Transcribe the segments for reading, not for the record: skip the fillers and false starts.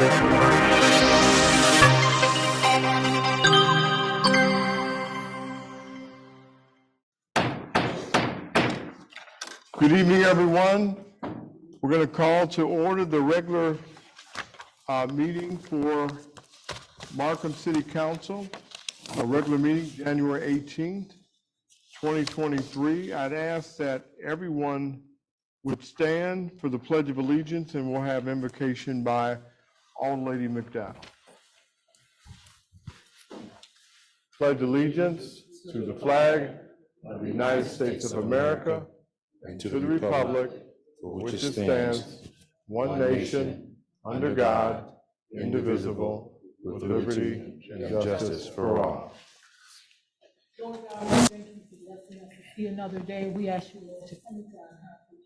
Good evening, everyone. We're going to call to order the regular meeting for Markham City Council, a regular meeting, January 18th, 2023. I'd ask that everyone would stand for the Pledge of Allegiance, and we'll have invocation by Our Lady McDowell. Pledge allegiance to the flag of the United States of America and to the republic for which it stands, one nation, under God, indivisible, with liberty and justice for all. Lord God, we thank you for blessing us to see another day. We ask you, Lord, to please God have to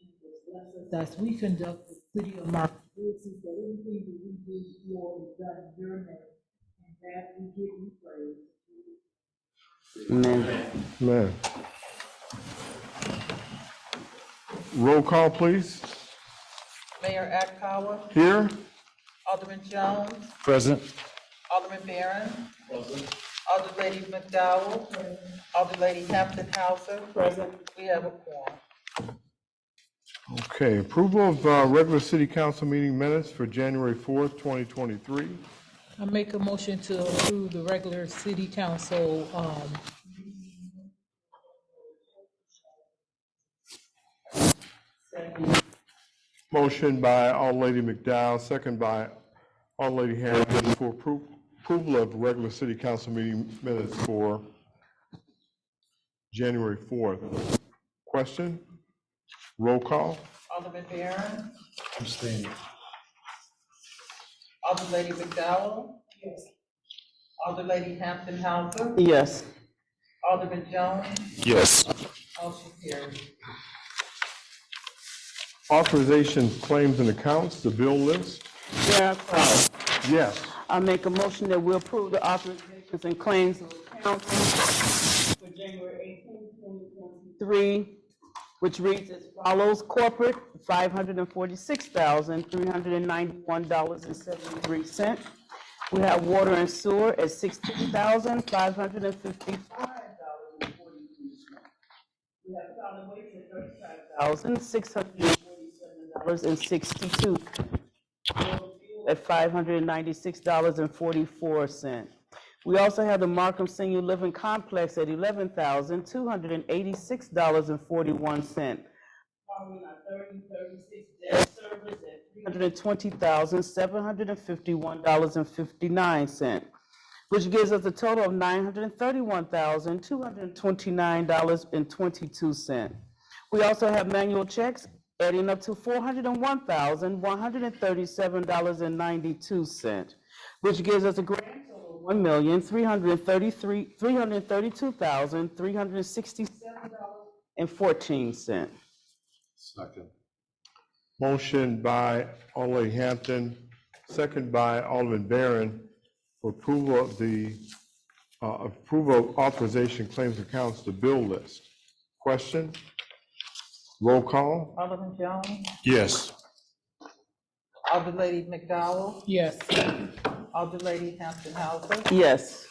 bless us as we conduct the city of Markham business, that everything that we do for is done in your name, and that we give you praise. Amen. Amen. Roll call, please. Mayor Ackpower. Here. Alderman Jones. Present. Alderman Barron. Present. Alder Lady McDowell. Present. Alder Lady Hampton Hauser. Present. We have a quorum. Okay, approval of regular city council meeting minutes for January 4th, 2023. I make a motion to approve the regular city council Motion by Our Lady McDowell, second by Our Lady Hampton for approval of regular city council meeting minutes for January 4th. Question? Roll call? Alderman Barron. Abstain. Alder Lady McDowell. Yes. Alder Lady Hampton Hauser. Yes. Alderman Jones. Yes. Motion carries. Authorization, claims, and accounts, the bill list? Mayor Crowell, Yes. I make a motion that we approve the authorizations and claims of accounts for January 18, 2023, which reads as follows: corporate, $546,391.73. We have water and sewer at $16,555.43. We have solid waste at $35,647.62. At $596.44. We also have the Markham Senior Living Complex at $11,286.41. Following our 3036 debt service at $320,751.59, which gives us a total of $931,229.22. We also have manual checks adding up to $401,137.92, which gives us a grand total of $1,332,367.14. Second. Motion by Our Lady Hampton, second by Alderman Barron for approval of the approval of authorization, claims, accounts, the bill list. Question? Roll call? Alderman Jones. Yes. Alder Lady McDowell. yes. Alder Lady Hampton Hauser. Yes.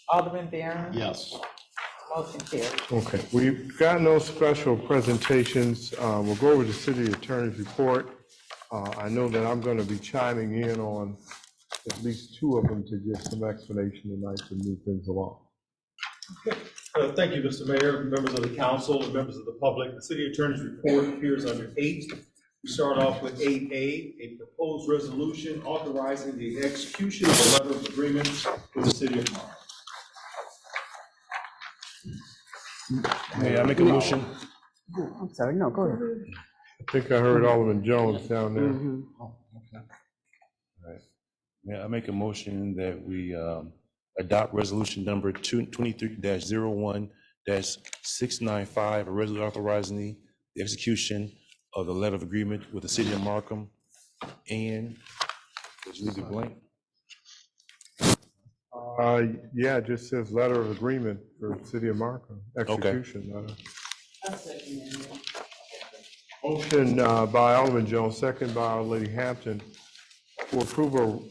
Alderman Barron. Yes. Motion carries. Okay, we've got no special presentations. We'll go over the city attorney's report. I know that I'm going to be chiming in on at least two of them to give some explanation tonight to move things along. Thank you, Mr. Mayor, members of the council, and members of the public. The city attorney's report appears under 8. We start off with 8A, a proposed resolution authorizing the execution of a letter of agreement with the city of Markham. May I make a motion? I'm sorry, no, go ahead. I think I heard Alderman Jones down there. Oh, okay. All right. May I make a motion that we adopt resolution number 23-01-695, a resolution authorizing the execution of the letter of agreement with the city of Markham and, did you leave it blank? Yeah, it just says letter of agreement for city of Markham, execution letter. Motion by Alderman Jones, second by Our Lady Hampton for approval,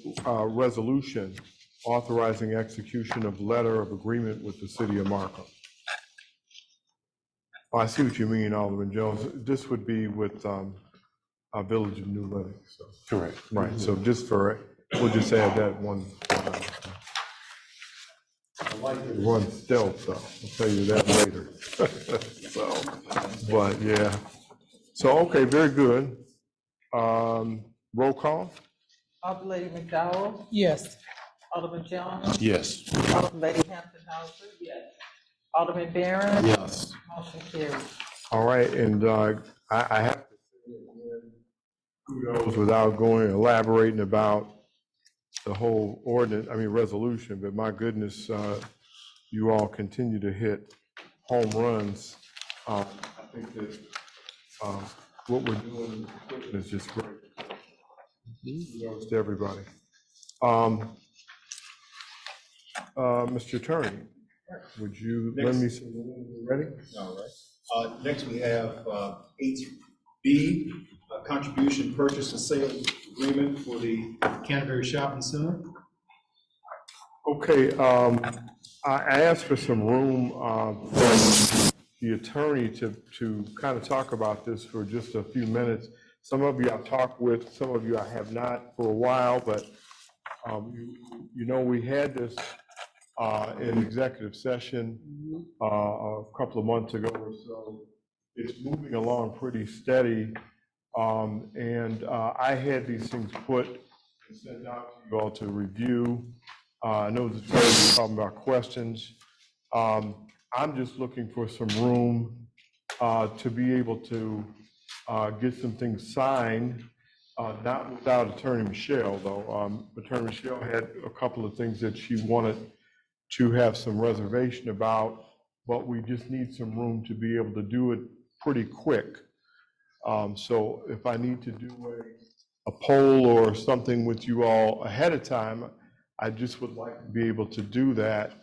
resolution authorizing execution of letter of agreement with the city of Markham. Oh, I see what you mean, Alderman Jones. This would be with our Village of New Living. So. Correct. Right, so just for, we'll just add that one. I like it run stealth, though. I'll tell you that later. So, but yeah. So, okay, very good. Roll call? Alderlady McDowell? Yes. Alderman Jones? Yes. Alderlady Hampton Houser? Yes. Alderman Barron? Yes. Motion carries. All right, and I have to say again, kudos without going elaborating about the whole ordinance, resolution, but my goodness, you all continue to hit home runs. I think that what we're doing is just great. Kudos to everybody. Mr. Attorney, would you lend me some room? Ready? All right. Next, we have 8B, contribution purchase and sale agreement for the Canterbury Shopping Center. Okay, I asked for some room for the attorney to kind of talk about this for just a few minutes. Some of you I've talked with, some of you I have not for a while, but you know, we had this in executive session a couple of months ago or so. It's moving along pretty steady, and I had these things put and sent out to you all to review. I know the attorney was talking about questions. I'm just looking for some room to be able to get some things signed, not without Attorney Michelle, though. Attorney Michelle had a couple of things that she wanted to have some reservation about, but we just need some room to be able to do it pretty quick. So if I need to do a poll or something with you all ahead of time, I just would like to be able to do that,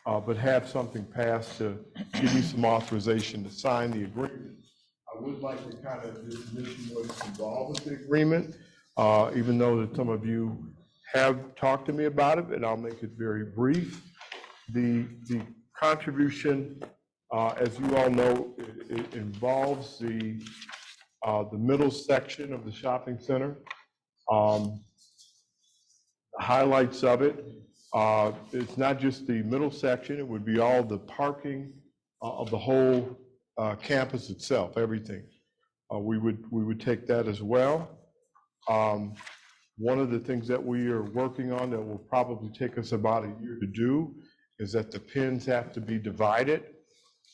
but have something passed to give me some authorization to sign the agreement. I would like to kind of just mention what's involved with the agreement, even though that some of you have talked to me about it, and I'll make it very brief. The contribution, as you all know, it involves the middle section of the shopping center. The highlights of it, it's not just the middle section, it would be all the parking of the whole campus itself, everything. We would take that as well. One of the things that we are working on that will probably take us about a year to do is that the pins have to be divided.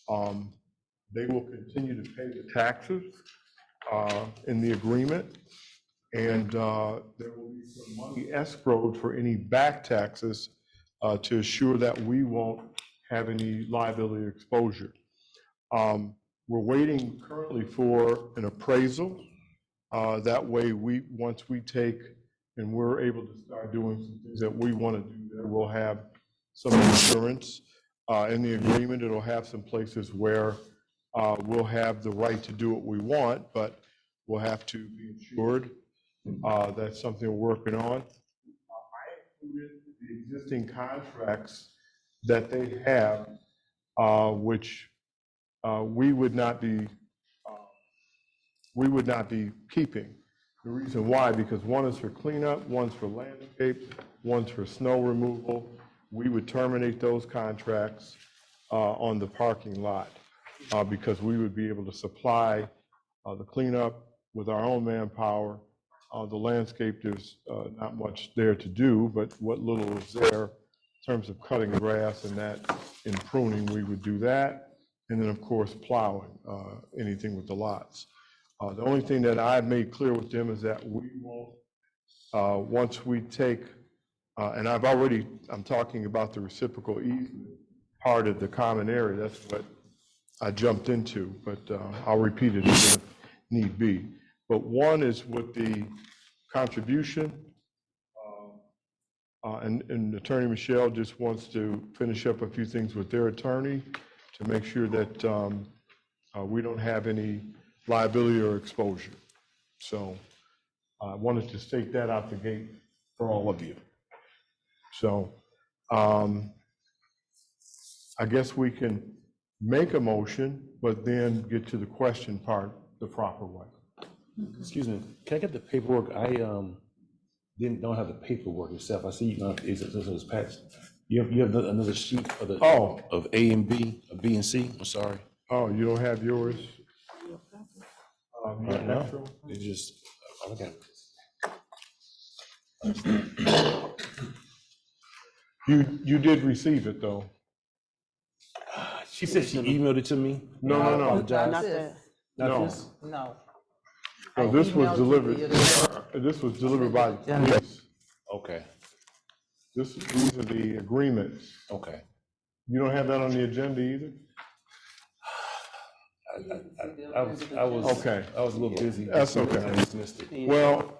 They will continue to pay the taxes in the agreement, and there will be some money escrowed for any back taxes to assure that we won't have any liability exposure. We're waiting currently for an appraisal. That way, once we take and we're able to start doing some things that we want to do, there we'll have some insurance in the agreement. It'll have some places where we'll have the right to do what we want, but we'll have to be insured. That's something we're working on. I included the existing contracts that they have, which we would not be keeping. The reason why, because one is for cleanup, one's for landscape, one's for snow removal. We would terminate those contracts on the parking lot because we would be able to supply the cleanup with our own manpower. The landscape, there's not much there to do, but what little is there in terms of cutting grass and that in pruning, we would do that. And then, of course, plowing, anything with the lots. The only thing that I've made clear with them is that we won't, once we take, and I'm talking about the reciprocal easement part of the common area. That's what I jumped into, but I'll repeat it if need be. But one is with the contribution, and Attorney Michelle just wants to finish up a few things with their attorney to make sure that we don't have any liability or exposure. So I wanted to state that out the gate for all of you. So I guess we can make a motion, but then get to the question part the proper way. Excuse me, can I get the paperwork? I don't have the paperwork itself. I see it was patched. You have another sheet of the of A and B, of B and C. I'm sorry. Oh, you don't have yours? No, it's just okay. You did receive it though. She said she emailed it to me. No. I apologize. Not that. Not No. this. No. No, I this was emailed you delivered. the This was delivered by the police. Okay. These are the agreements. Okay. You don't have that on the agenda either? I was Okay. I was a little busy. That's okay. I just missed it. Well,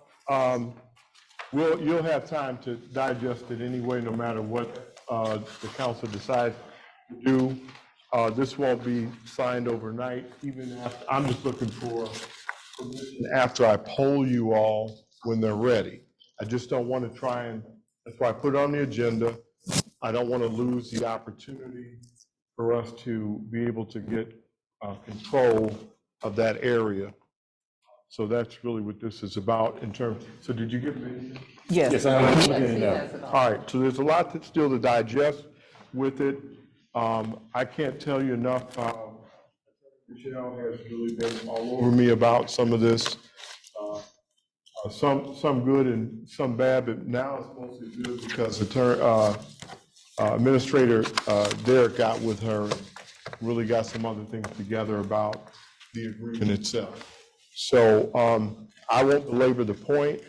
you'll have time to digest it anyway, no matter what the council decides to do. This won't be signed overnight, even after, I'm just looking for permission after I poll you all when they're ready. I just don't want to try and, that's why I put it on the agenda. I don't want to lose the opportunity for us to be able to get control of that area. So that's really what this is about in terms, so did you get me? Yes, I have it now. All right, so there's a lot that still to digest with it. I can't tell you enough. Michelle has really been all over me about some of this. Some good and some bad, but now it's mostly good because Administrator Derek got with her and really got some other things together about the agreement itself. So I won't belabor the point.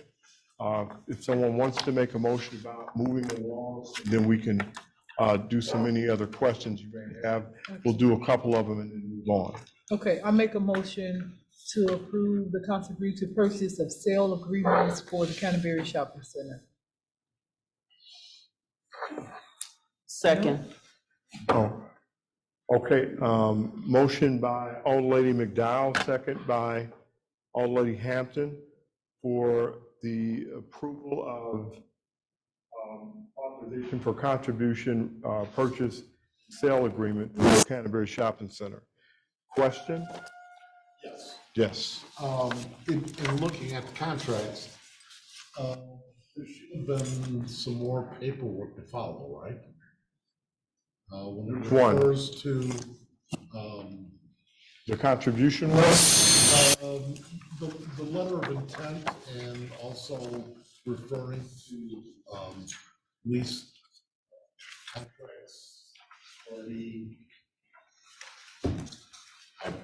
If someone wants to make a motion about moving along, then we can do any other questions you may have. We'll do a couple of them and then move on. Okay, I make a motion to approve the council agree to purchase of sale agreements for the Canterbury Shopping Center. Second. Oh, okay, motion by Old Lady McDowell, second by Old Lady Hampton for the approval of authorization for contribution purchase sale agreement for the Canterbury Shopping Center. Question? Yes. Yes. In looking at the contracts, there should have been some more paperwork to follow, right? When it Which one? refers to, The contribution one? the letter of intent and also referring to, lease contracts or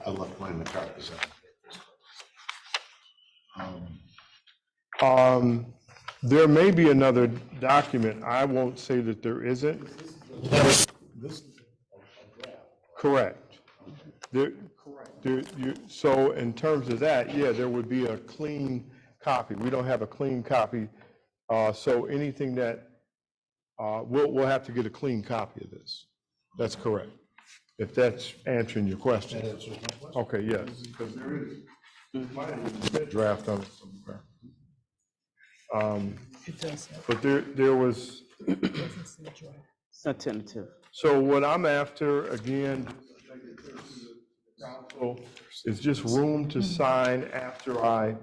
I left mine in the car, is that? There may be another document. I won't say that there isn't. This is a draft. Correct. So in terms of that, yeah, there would be a clean copy. We don't have a clean copy. So anything that, we'll have to get a clean copy of this. That's correct. If that's answering your question. That answers my question. Okay, yes, because there is a draft on it somewhere. It does have, But there was, it doesn't say draft. It's a tentative. so what I'm after, again, council, is just room to sign after I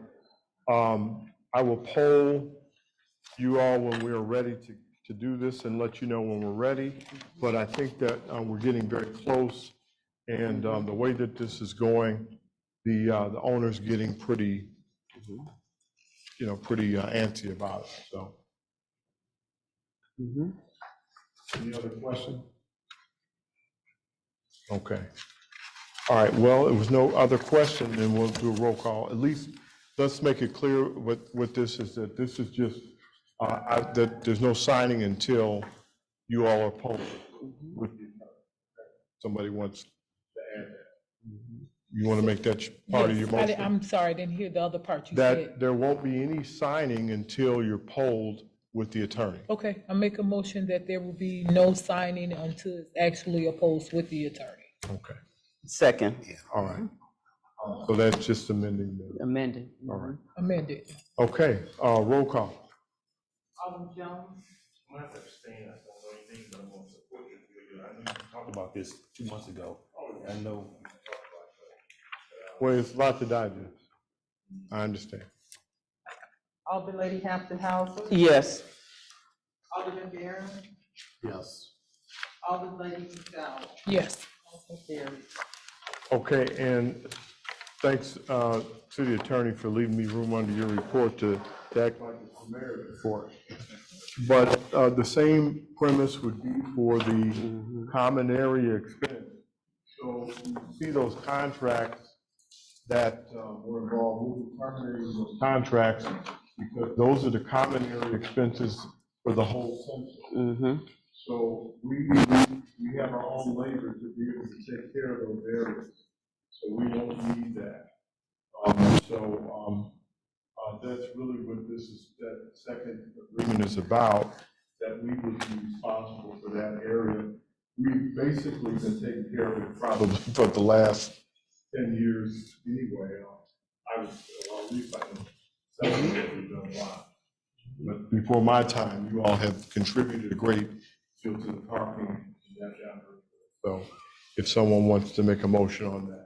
will poll you all when we are ready to do this and let you know when we're ready. But I think that we're getting very close, and the way that this is going, the owner's getting pretty, pretty antsy about it, so. Any other question? Okay. All right, well, if there's no other question, then we'll do a roll call. At least, let's make it clear what this is, that this is just, that there's no signing until you all are posted. Somebody wants to add that. You want to make that part of your Yes, motion? I'm sorry, I didn't hear the other part you That said. there won't be any signing until you're polled with the attorney. Okay, I make a motion that there will be no signing until it's actually opposed with the attorney. Okay, Second. all right. So that's just amending the, Amended. all right. Amended. Okay, roll call. Alderman Jones. I'm gonna have to abstain, I don't know anything, but I'm gonna support you. I know you talked about this 2 months ago. I know. Well, it's a lot to digest. I understand. Alderman Lady Hampton Hauser. Yes. Alderman Barron. Yes. Alderman Lady McDowell. Yes. Motion carries. Okay, and thanks to the attorney for leaving me room under your report to act like it's the mayor's report. But the same premise would be for the common area expense. So you see those contracts that were involved, we'll be terminating those contracts because those are the common area expenses for the whole census. So we have our own labor to be able to take care of those areas. So we don't need that. That's really what this is, that second agreement is about, that we would be responsible for that area. We've basically been taking care of it probably for the last 10 years anyway. I was, well, at least I know, 7 years we've done a lot. But before my time, you all have contributed a great deal to the parking in that area. So if someone wants to make a motion on that.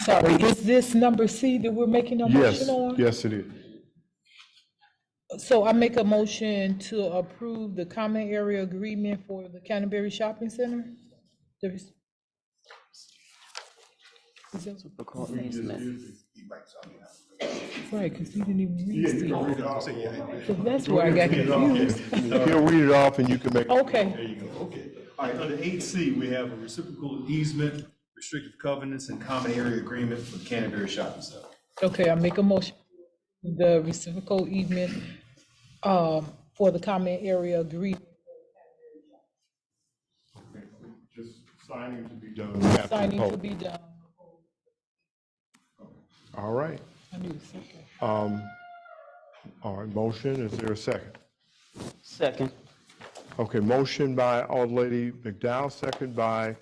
Sorry, is this number C that we're making a Yes, motion on? yes, it is. So I make a motion to approve the common area agreement for the Canterbury Shopping Center? There's- Is that- Right, because you didn't even read C. So that's where I got confused. He'll read it off and you can make. Okay, There you go, okay. All right, under 8C, we have a reciprocal easement, restrictive covenants, and common area agreement for the Canterbury Shopping Center. okay, I make a motion, the reciprocal easement, for the common area agreement. Just signing to be done. after the Signing to vote. be done. All right. I knew the second. All right, motion, is there a second? Second. Okay, motion by Old Lady McDowell, second by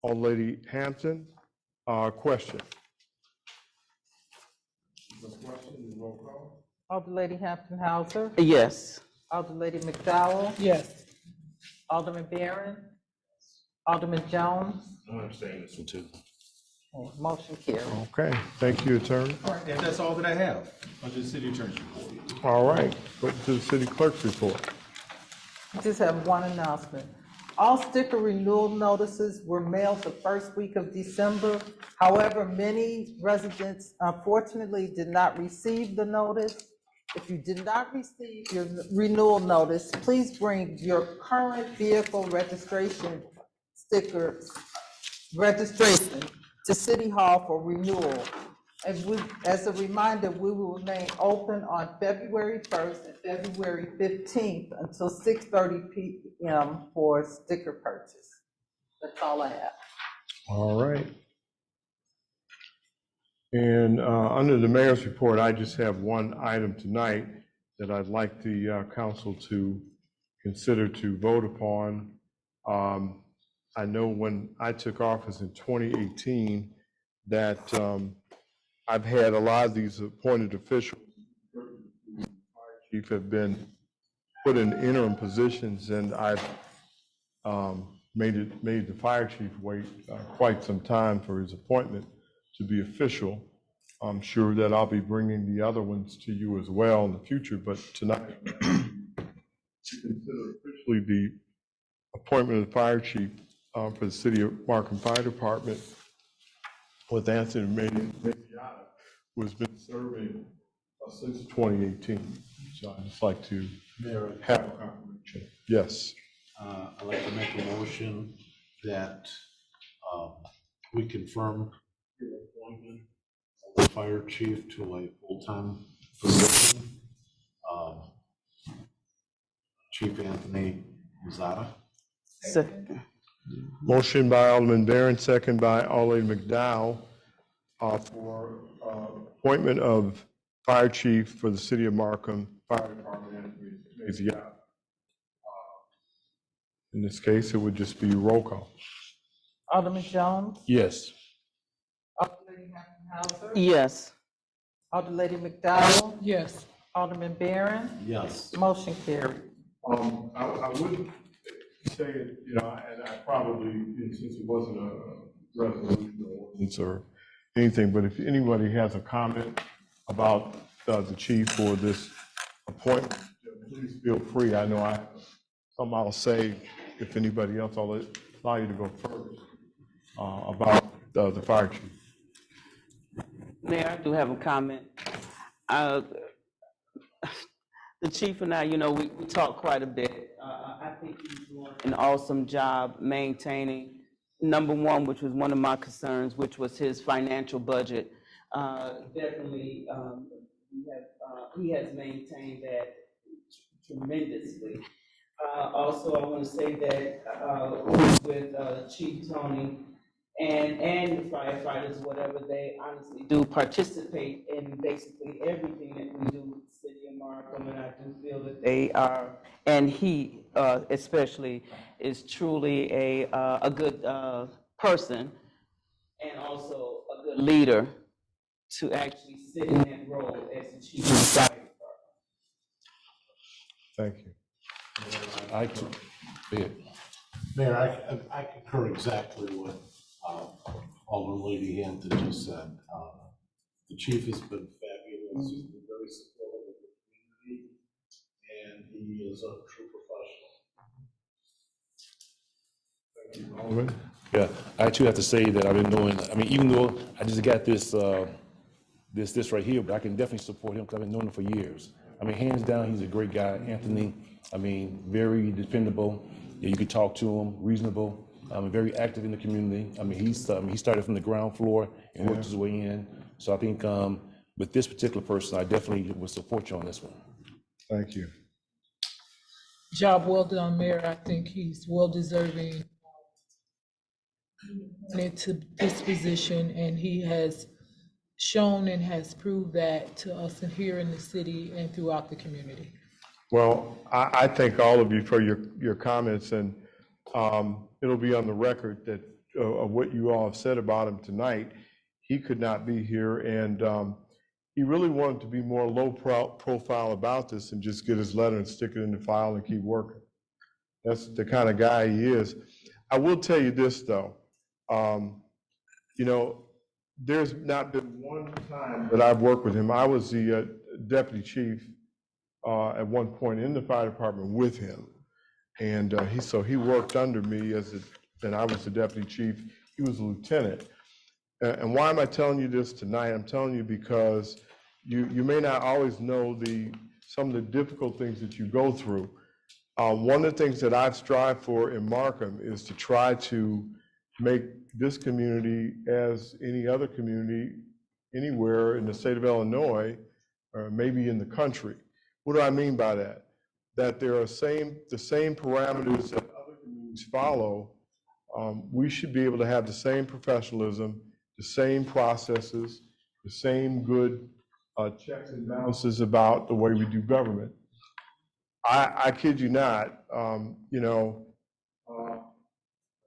Old Lady Hampton. Question? No question, roll call? Alderman Lady Hampton Hauser. Yes. Alderman Lady McDowell. Yes. Alderman Barron. Alderman Jones. I'm gonna abstain this one too. Motion carries. Okay, thank you, attorney. All right, and that's all that I have under the city attorney's report. All right, go to the city clerk's report. I just have one announcement. All sticker renewal notices were mailed the first week of December. However, many residents unfortunately did not receive the notice. If you did not receive your renewal notice, please bring your current vehicle registration registration to City Hall for renewal. As a reminder, we will remain open on February 1st and February 15th until 6:30 p.m. for sticker purchase. That's all I have. All right. And under the mayor's report, I just have one item tonight that I'd like the council to consider to vote upon. I know when I took office in 2018 that I've had a lot of these appointed officials, chief, have been put in interim positions, and I've made the fire chief wait quite some time for his appointment to be official. I'm sure that I'll be bringing the other ones to you as well in the future, but tonight, to consider officially the appointment of the fire chief for the city of Markham Fire Department with Anthony Mediata, who has been serving since 2018. So I'd just like to Mayor, have a confirmation. Yes. I'd like to make a motion that we confirm your appointment of the fire chief to a full-time position. Chief Anthony Zada. Second. Motion by Alderman Barron, second by Alderman McDowell for appointment of fire chief for the city of Markham Fire Department. In this case, it would just be roll call. Alderman Jones, Yes. Alderman Hauser, Yes. Alderlady McDowell, Yes. Alderman Barron, Yes. motion carried. I would say, you know, and I probably, since it wasn't a resolution or ordinance or anything, but if anybody has a comment about the chief or this appointment, please feel free. I know I have something I'll say. If anybody else, I'll allow you to go first about the fire chief. Mayor, I do have a comment. The chief and I, we talk quite a bit. I think he's doing an awesome job maintaining, number one, which was one of my concerns, which was his financial budget. Definitely, he has maintained that tremendously. Also, I want to say that with Chief Tony and the firefighters, whatever, they honestly do participate in basically everything that we do with the city of Markham, and I do feel that they are, and he especially is truly a good person and also a good leader to actually sit in that role as the chief of the fire department. Thank you. I can, yeah. Mayor, I concur exactly with Alderlady Hampton just said. The chief has been fabulous. He's been very supportive of the community, and he is a true professional. Alderman? Yeah, I too have to say that I've been doing, I mean, even though I just got this, this right here, but I can definitely support him because I've been knowing him for years. I mean, hands down, he's a great guy. Anthony, I mean, very dependable. Yeah, you could talk to him, reasonable, very active in the community. I mean, he started from the ground floor and worked his way in. So I think with this particular person, I definitely would support you on this one. Thank you. Job well done, Mayor. I think he's well deserving to this position, and he has shown and has proved that to us here in the city and throughout the community. Well, I thank all of you for your comments, and it'll be on the record that of what you all have said about him tonight. He could not be here, and he really wanted to be more low profile about this and just get his letter and stick it in the file and keep working. That's the kind of guy he is. I will tell you this, though. You know, there's not been one time that I've worked with him. I was the deputy chief at one point in the fire department with him. And he worked under me and I was the deputy chief. He was a lieutenant. And why am I telling you this tonight? I'm telling you because you may not always know some of the difficult things that you go through. One of the things that I've strived for in Markham is to try to make this community, as any other community anywhere in the state of Illinois, or maybe in the country. What do I mean by that? That there are the same parameters that other communities follow. We should be able to have the same professionalism, the same processes, the same good checks and balances about the way we do government. I kid you not,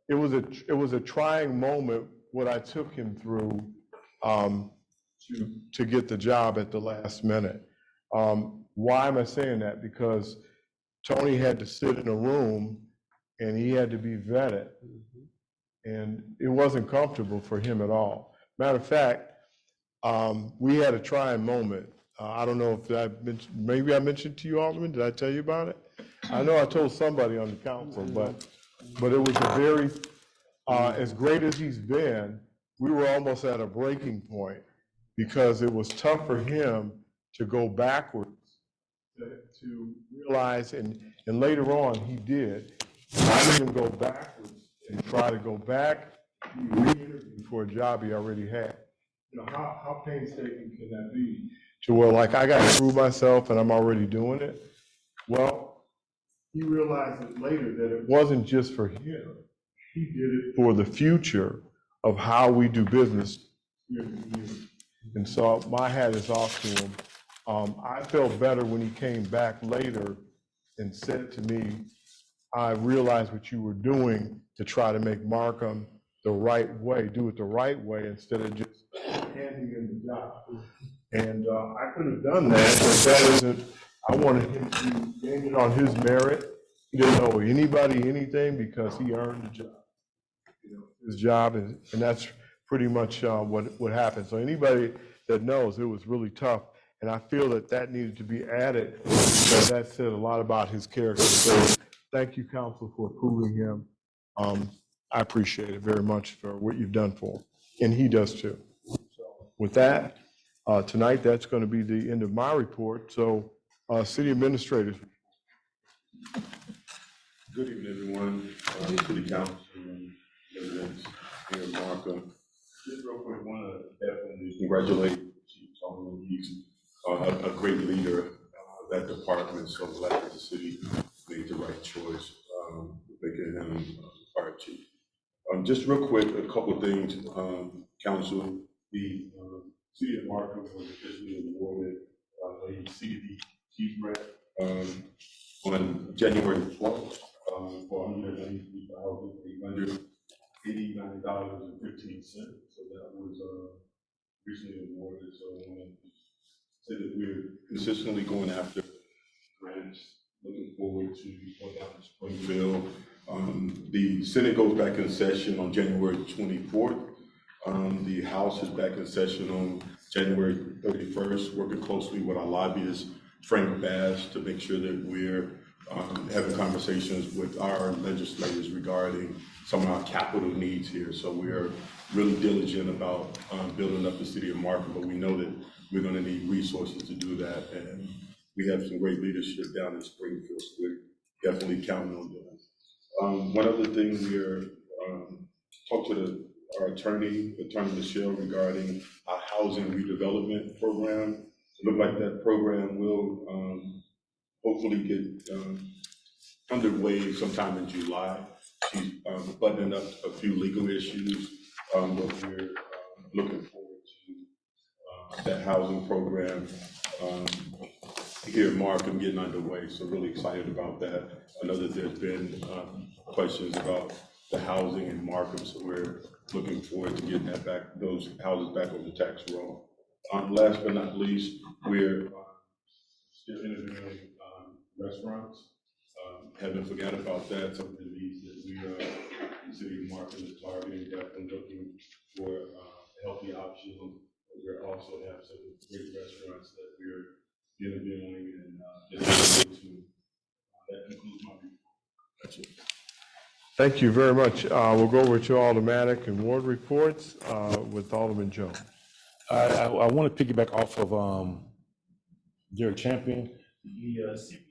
it was a trying moment what I took him through to get the job at the last minute. Why am I saying that? Because Tony had to sit in a room and he had to be vetted. And it wasn't comfortable for him at all. Matter of fact, we had a trying moment. I don't know if maybe I mentioned to you, Alderman, did I tell you about it? I know I told somebody on the council, but it was a very, as great as he's been, we were almost at a breaking point because it was tough for him to go backwards, to realize, and later on he did. I made him go backwards and try to go back, re-interview for a job he already had. You know, how painstaking can that be? To where, like, I got to prove myself and I'm already doing it. Well, he realized it later that it wasn't just for him. He did it for the future of how we do business here in the community. And so my hat is off to him. I felt better when he came back later and said to me, I realized what you were doing to try to make Markham the right way, do it the right way instead of just handing him the job. And I could have done that, but that isn't, I wanted him to gain it on his merit. He didn't owe anybody anything because he earned the job. You know, his job, and that's pretty much what happened. So anybody that knows, it was really tough. And I feel that that needed to be added because that said a lot about his character. So thank you, council, for approving him. I appreciate it very much for what you've done for him, and he does too. So with that, tonight, that's going to be the end of my report. So, city administrators. Good evening, everyone. City council, residents here in Markham. Just real quick, want to definitely congratulate Chief Tony. He's a great leader of that department. So glad that the city made the right choice, making him fire chief. Just real quick, a couple of things. Council, the city of Markham was officially awarded a CDB chief grant on January 12th for $193,889.15. So that was recently awarded. So I want to say that we're consistently going after grants. Looking forward to going down to Springfield. The Senate goes back in session on January 24th. The House is back in session on January 31st, working closely with our lobbyist, Frank Bass, to make sure that we're having conversations with our legislators regarding some of our capital needs here. So we're really diligent about building up the city of Markham, but we know that we're going to need resources to do that. And we have some great leadership down in Springfield, so we're definitely counting on them. One other thing, we're talked to our attorney Michelle, regarding our housing redevelopment program. It looks like that program will hopefully get underway sometime in July. She's buttoning up a few legal issues, but we're looking forward to that housing program here in Markham getting underway. So really excited about that. I know that there's been questions about the housing in Markham, so we're looking forward to getting that back, those houses back on the tax roll. Last but not least, we're still interviewing restaurants. Haven't forgot about that. Some of the needs that we are, the city of Markham is targeting, definitely looking for a healthy option. We also have some great restaurants that we're interviewing, and that concludes my report. That's it. Thank you very much. We'll go over to automatic and ward reports with Alderman Jones. I want to piggyback off of Derek Champion. The CP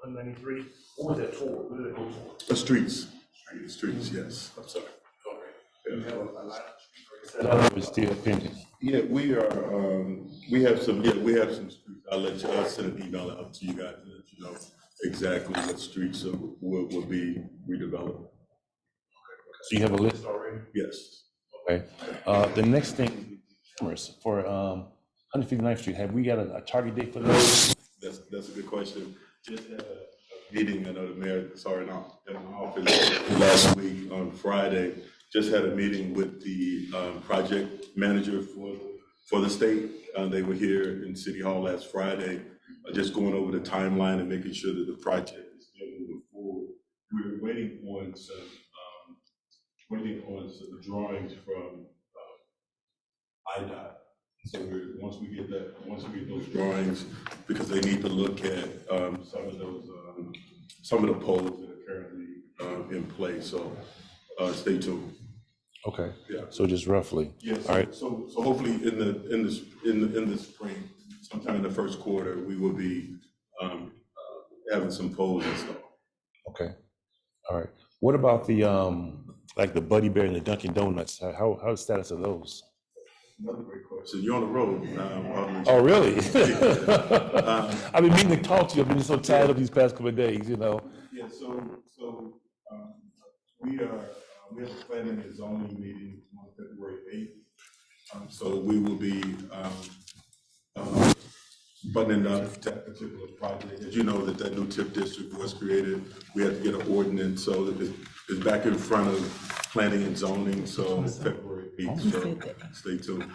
193. What was that for? What did it go for? The streets, yes. I'm sorry. It's still pending. Yeah, we are. We have some. Yeah, we have some streets. I'll send an email up to you guys to let you know exactly what streets will be redeveloped. So you have a list already? Yes. Okay. The next thing for 159th Street, have we got a target date for those? That's a good question. Just had a meeting. I know the mayor, sorry, not in my office last week on Friday. Just had a meeting with the project manager for the state. They were here in City Hall last Friday, just going over the timeline and making sure that the project is still moving forward. We're waiting on some drawings from IDOT. So once we get those drawings, because they need to look at some of the poles that are currently in place. So stay tuned. Okay. Yeah. So just roughly. Yes. All right. So hopefully in the spring, sometime in the first quarter, we will be having some poles installed. Okay. All right. What about the like the Buddy Bear and the Dunkin' Donuts? How's the status of those? Another great question. You're on the road. Oh, really? I've been meaning to talk to you. I've been so tired of these past couple of days, you know. Yeah. So we have a planning and zoning meeting on February 8th. So we will be buttoning up that particular project. As you know, that new TIP district was created. We had to get an ordinance, so it's back in front of planning and zoning, so February 8th, so stay tuned.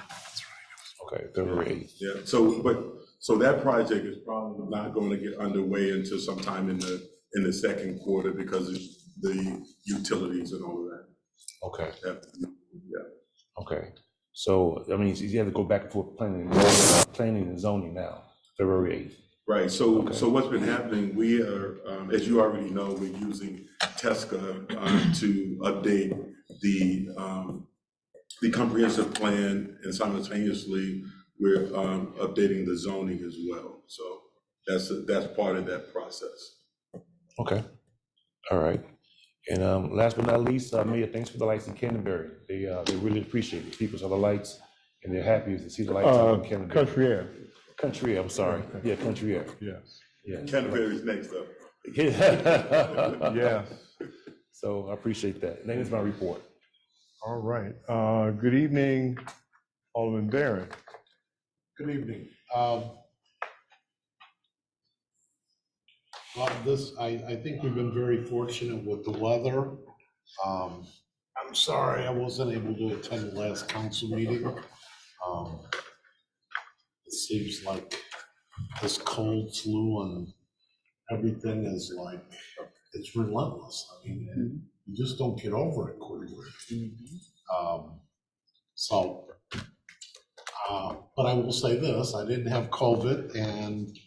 Okay, February 8th. Yeah, so that project is probably not going to get underway until sometime in the second quarter because of the utilities and all of that. Okay, Yeah. okay. So, I mean, you have to go back and forth planning and zoning now, February 8th. Right, so Okay. so what's been happening, we are, as you already know, we're using TESCA to update the comprehensive plan, and simultaneously, we're updating the zoning as well. So that's part of that process. Okay, all right. And last but not least, Mayor, thanks for the lights in Canterbury. They really appreciate it. People saw the lights, and they're happy to see the lights out in Canterbury. Country Air. Country Air, I'm sorry. Yeah, Country Air. Yes. Yeah. Canterbury's next up. Yes. So I appreciate that. That is my report. All right. Good evening, Alderman Barron. Good evening. I think we've been very fortunate with the weather. I'm sorry I wasn't able to attend the last council meeting. It seems like this cold flu and everything is like, it's relentless. I mean, you just don't get over it quickly. But I will say this, I didn't have COVID, and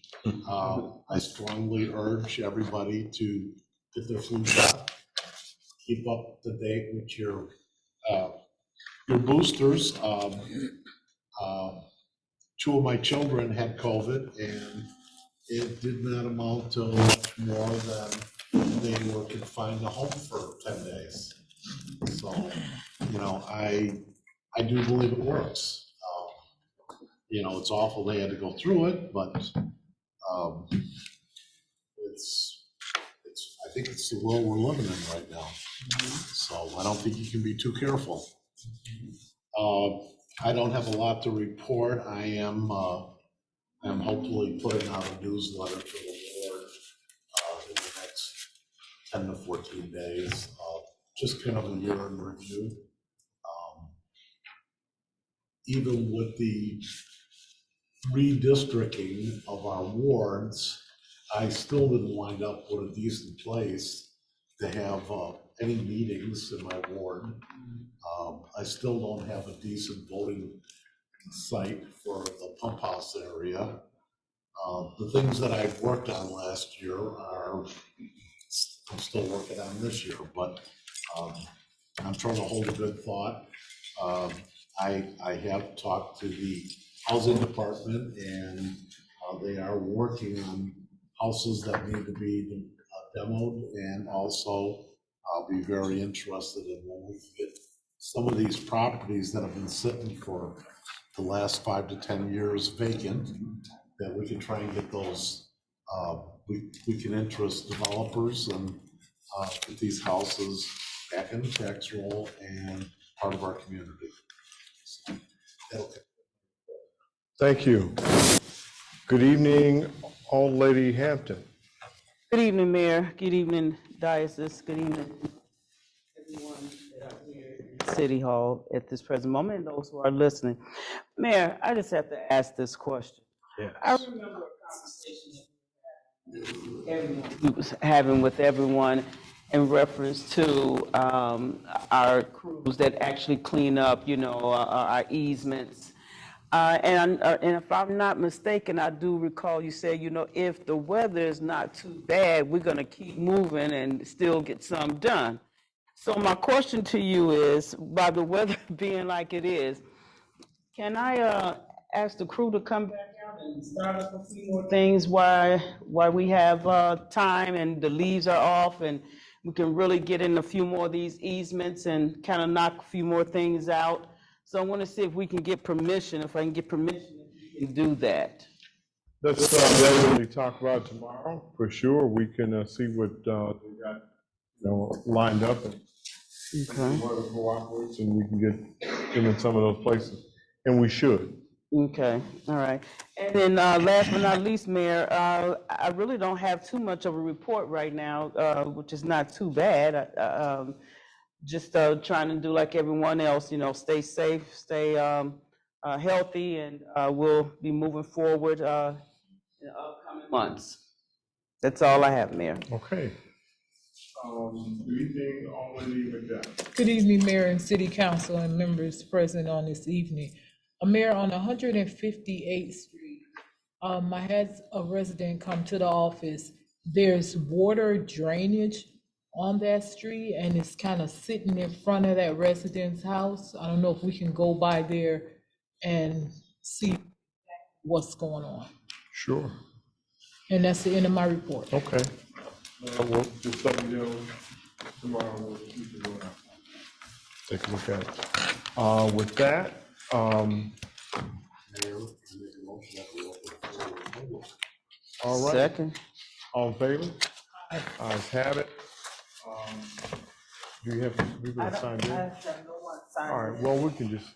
I strongly urge everybody to get their flu shot. Keep up to date with your boosters. Two of my children had COVID, and it did not amount to much more than they were confined to home for 10 days. So, you know, I do believe it works. You know, it's awful they had to go through it, but I think it's the world we're living in right now. So I don't think you can be too careful. I don't have a lot to report. I'm hopefully putting out a newsletter to the board in the next 10 to 14 days, just kind of a year in review. Even with the redistricting of our wards, I still didn't wind up with a decent place to have any meetings in my ward. I still don't have a decent voting site for the pump house area. The things that I've worked on last year I'm still working on this year, but I'm trying to hold a good thought. I have talked to the housing department, and they are working on houses that need to be demoed, and also I'll be very interested in when we get some of these properties that have been sitting for the last 5 to 10 years vacant, that we can try and get those, we can interest developers and get these houses back in the tax roll and part of our community. So, okay. Thank you. Good evening, Old Lady Hampton. Good evening, Mayor. Good evening, Diocese. Good evening, everyone that are here in City Hall at this present moment, and those who are listening. Mayor, I just have to ask this question. Yes. I remember a conversation we was having with everyone in reference to our crews that actually clean up, you know, our easements. And if I'm not mistaken, I do recall you said, you know, if the weather is not too bad, we're going to keep moving and still get some done. So my question to you is, by the weather being like it is, can I ask the crew to come back out and start up a few more things while we have time and the leaves are off, and we can really get in a few more of these easements and kind of knock a few more things out? So I want to see if we can get permission, if I can get permission to do that. Let's definitely talk about it tomorrow, for sure. We can see what they got, you know, lined up, and Okay. weather cooperates, and we can get them in some of those places. And we should. Okay, all right. And then last but not least, Mayor, I really don't have too much of a report right now, which is not too bad. Just trying to do like everyone else, stay safe, stay healthy, and we'll be moving forward in the upcoming months. That's all I have, Mayor. Okay. Good evening, Alderman McDowell. Good evening, Mayor and City Council and members present on this evening. Mayor, on 158th Street, I had a resident come to the office. There's water drainage on that street and it's kind of sitting in front of that resident's house. I don't know if we can go by there and see what's going on. Sure. And that's the end of my report. Okay. We'll just let me know tomorrow. We'll keep it going. Take a look at it. With that, all right. Second. All in favor? Ayes have it. Do you have, we can sign in? I have no one sign All right, in. well, we can just,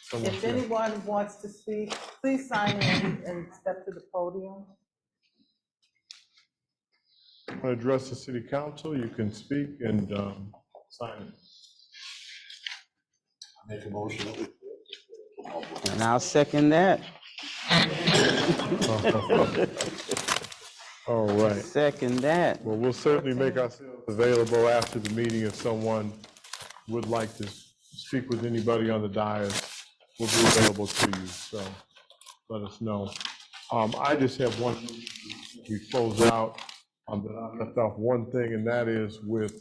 someone If should. anyone wants to speak, please sign in and step to the podium. Want to address the city council, you can speak and sign in. Make a motion. And I'll second that. All right. Second that. Well, we'll certainly make ourselves available after the meeting if someone would like to speak with anybody on the dais. We'll be available to you, so let us know. I just have one, we close out, that I left off one thing, and that is with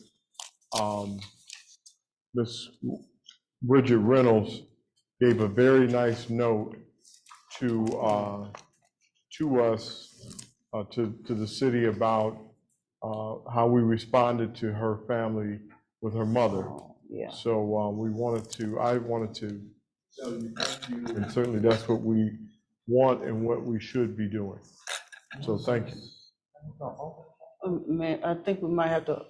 Miss Bridget Reynolds gave a very nice note to us, to the city about how we responded to her family with her mother. Yeah. So I wanted to tell you thank you, and certainly that's what we want and what we should be doing. So thank you. Man, I think we might have to.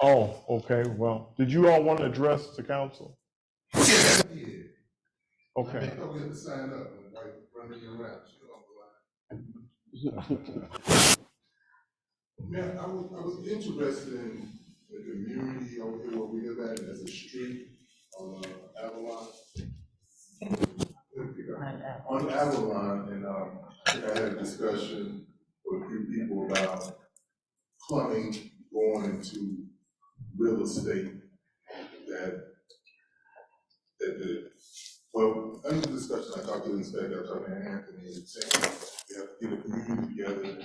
Oh, okay, well, did you all want to address the council? Yeah. Okay. I thought we had to sign up and like running around. Man, I was interested in the community over here where we live at, as a street on Avalon. On Avalon, and I think I had a discussion with a few people about plumbing going into real estate well, under the discussion, I talked to the inspector, I talked to Anthony, and saying we have to get a community together and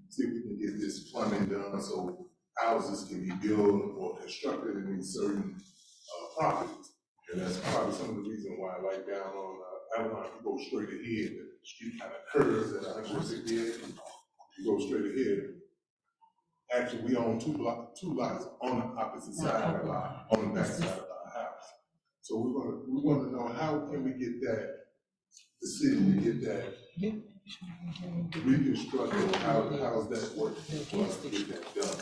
see if we can get this plumbing done so houses can be built or constructed in these certain properties. And that's probably some of the reason why, like down on Avalon, you go straight ahead, the street kind of curves at 168, you go straight ahead. Actually, we own two lots on the opposite side of on the back side of our house. So we want to know how can we get that, the city to get that reconstructed, how's that work for us to get that done?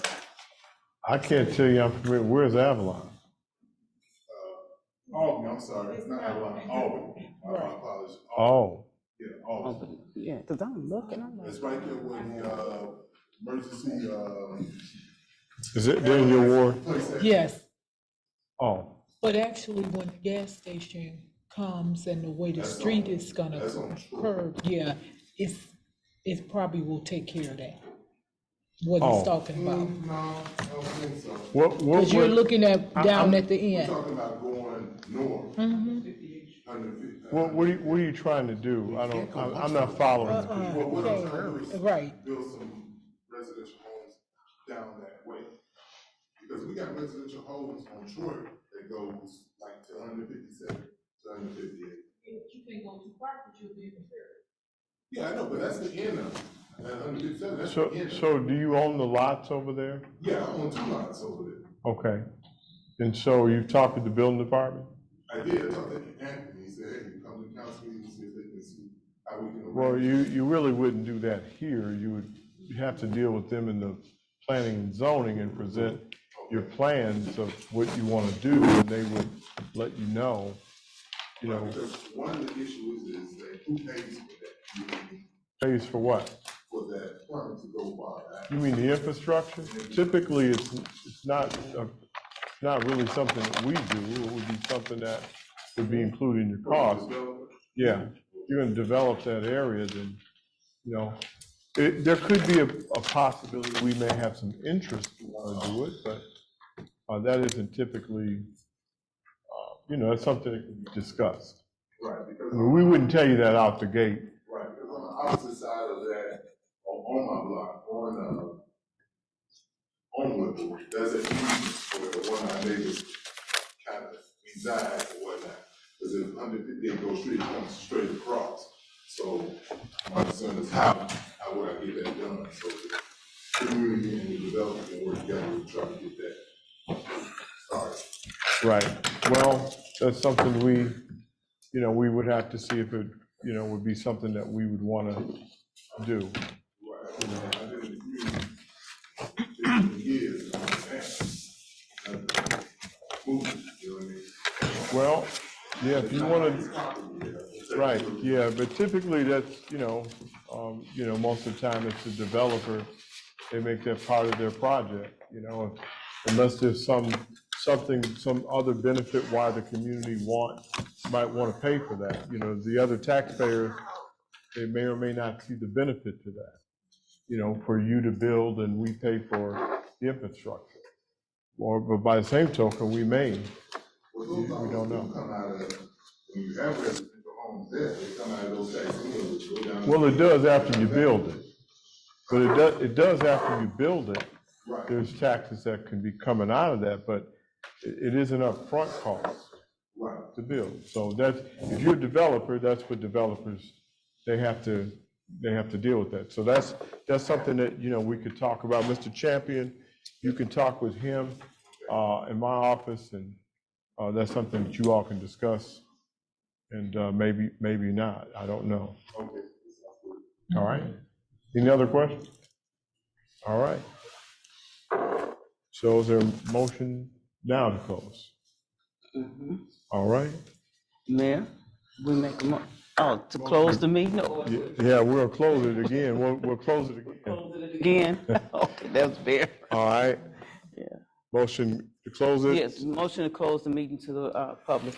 I can't tell you, I'm familiar, where's Avalon? Albany, I'm sorry, it's not Avalon, Albany, I apologize. Oh. Yeah, Albany. Yeah, because I'm looking. I'm like, It's right there where the emergency, Is it in your ward? place at. Yes, Oh, but actually when the gas station comes and the way the street is gonna That's on Shore. curve, yeah, it probably will take care of that. What Oh. he's talking about. No, I don't think so. Because you're looking at down at the We're end. talking about going north. Mhm. 150. what are you trying to do? I'm not following. Well, what I'm trying to do is Right. build some residential homes down that way. Because we got residential homes on Troy that goes like to 157, to 158. You can't go too far, but you'll be prepared. Yeah, I know, but that's the end of it. That 157, that's So, the end of it. so do you own the lots over there? Yeah, I own two lots over there. Okay. And so you've talked to the building department? I did, I talked to Anthony, he said, hey, you come to the council meeting, see if they can see how we can. Well, arrange you really wouldn't do that here. You have to deal with them in the planning and zoning and present your plans of what you want to do, and they would let you know, you know, Because one of the issues is that who pays for that? pays for what? For that permit to go by. You mean the infrastructure? Typically, it's not really something that we do. It would be something that would be included in your cost. Yeah, if you're gonna develop that area, then, you know, there could be a possibility we may have some interest to want to do it, but that isn't typically, you know, it's something that can be discussed. Right, because. I mean, we wouldn't tell you that out the gate. Right, because on the opposite side of that, on my block, on Woodward, there's an easement where one of our neighbors kind of resides or whatnot. Because if 158 Grove Street comes straight across. So my concern is how would I get that done? So the community and the developer can work together to try to get that started. Right. Well, that's something we, you know, we would have to see if it, you know, would be something that we would want to do. Right. I've been in the community 15 years. Moving, you know what I mean? Well, yeah, if you want to, right, yeah, but typically that's, you know, most of the time it's the developer, they make that part of their project, you know, unless there's some other benefit why the community might want to pay for that. You know, the other taxpayers, they may or may not see the benefit to that, you know, for you to build and we pay for the infrastructure. But by the same token, we may. We don't know. Come out of, when you have residential homes there, they come out of those tax bills, which go down. Well, it does after you build it. But it does after you build it. Right. There's taxes that can be coming out of that, but it is an upfront cost to build. So that's, if you're a developer, that's what developers, they have to deal with that. So that's something that, you know, we could talk about. Mr. Champion, you can talk with him in my office, and that's something that you all can discuss, and maybe not, I don't know. Okay. All right. Any other questions? All right. So is there a motion now to close? All right. Mayor, we make to close the meeting? Or Yeah, we'll close it again. We'll close it again. close it again? Okay, that's fair. All right. Yeah. Motion to close it? Yes, motion to close the meeting to the public.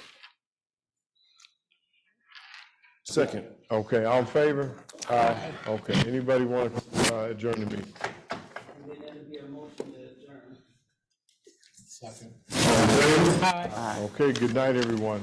Second. Okay, all in favor? Aye. Okay, anybody want to adjourn the meeting? And then there'll be a motion to adjourn. Second. Okay, good night, everyone.